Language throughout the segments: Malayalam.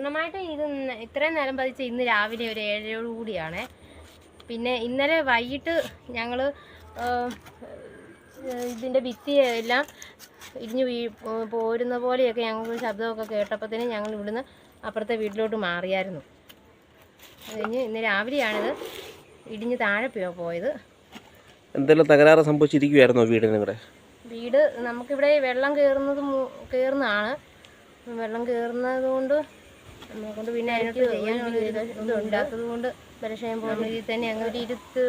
പൂർണ്ണമായിട്ട് ഇത് ഇത്രയും നേരം പതിച്ച് ഇന്ന് രാവിലെ ഒരു 7 കൂടിയാണ്. പിന്നെ ഇന്നലെ വൈകിട്ട് ഞങ്ങൾ ഇതിൻ്റെ ഭിത്തിയെല്ലാം ഇടിഞ്ഞു പോരുന്ന പോലെയൊക്കെ ഞങ്ങൾക്ക് ശബ്ദമൊക്കെ കേട്ടപ്പോഴത്തേനും ഞങ്ങൾ ഇവിടുന്ന് അപ്പുറത്തെ വീട്ടിലോട്ട് മാറിയായിരുന്നു. അത് കഴിഞ്ഞ് ഇന്ന് രാവിലെയാണിത് ഇടിഞ്ഞ് താഴെ പോയത്. എന്തെങ്കിലും തകരാറ് സംഭവിച്ചിരിക്കുമായിരുന്നോ വീടിന്? നിങ്ങളുടെ വീട് നമുക്കിവിടെ വെള്ളം കയറുന്നതാണ്. വെള്ളം കയറുന്നത് കൊണ്ട് നമ്മളെക്കൊണ്ട് പിന്നെ അതിനോട്ട് ചെയ്യാനുള്ള ഇതുണ്ടാത്തത് കൊണ്ട് ബലക്ഷയം പോകുന്ന രീതിയിൽ തന്നെ ഞങ്ങൾ ഒരു ഇരുത്ത്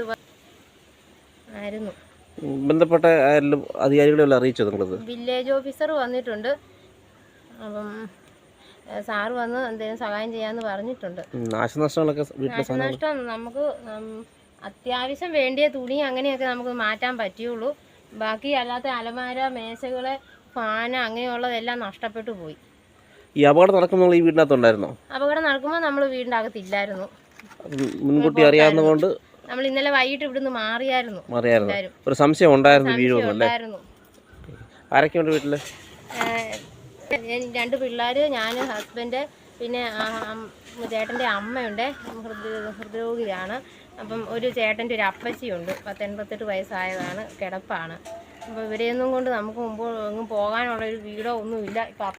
ആയിരുന്നു. ബന്ധപ്പെട്ട അധികാരികളെല്ലാം അറിയിച്ചോ നിങ്ങളത്? വില്ലേജ് ഓഫീസർ വന്നിട്ടുണ്ട്. അപ്പം സാറ് വന്ന് എന്തെങ്കിലും സഹായം ചെയ്യാമെന്ന് പറഞ്ഞിട്ടുണ്ട്. നാശനഷ്ടം നമുക്ക് അത്യാവശ്യം വേണ്ടിയ തുണി അങ്ങനെയൊക്കെ നമുക്ക് മാറ്റാൻ പറ്റുള്ളൂ. ബാക്കി അല്ലാത്ത അലമാര, മേശകള്, ഫാന അങ്ങനെയുള്ളതെല്ലാം നഷ്ടപ്പെട്ടു പോയി. ഈ അപകടം നടക്കുമ്പോൾ ഈ വീടിനകത്തുണ്ടായിരുന്നോ? അപകടം നടക്കുമ്പോൾ നമ്മൾ വീടിൻ്റെ അകത്തില്ലായിരുന്നു. മുൻകൂട്ടി അറിയാവുന്നതുകൊണ്ട് നമ്മൾ ഇന്നലെ വൈകിട്ട് ഇവിടുന്ന് മാറിയായിരുന്നു. ഒരു സംശയം ഉണ്ടായിരുന്നു വീഴുമെന്നല്ലേ? ആരൊക്കെയുണ്ട് വീട്ടില്? 2 പിള്ളേർ, ഞാൻ, ഹസ്ബൻഡ്, പിന്നെ ചേട്ടൻ്റെ അമ്മയുണ്ട്, ഹൃദ്രോഗിയാണ്. അപ്പം ഒരു ചേട്ടൻ്റെ ഒരു അപ്പച്ചിയുണ്ട്, 88 വയസ്സായതാണ്, കിടപ്പാണ്. അപ്പോൾ ഇവരെയൊന്നും കൊണ്ട് നമുക്ക് മുമ്പ് എങ്ങും പോകാനുള്ളൊരു വീടോ ഒന്നുമില്ല. ഇപ്പം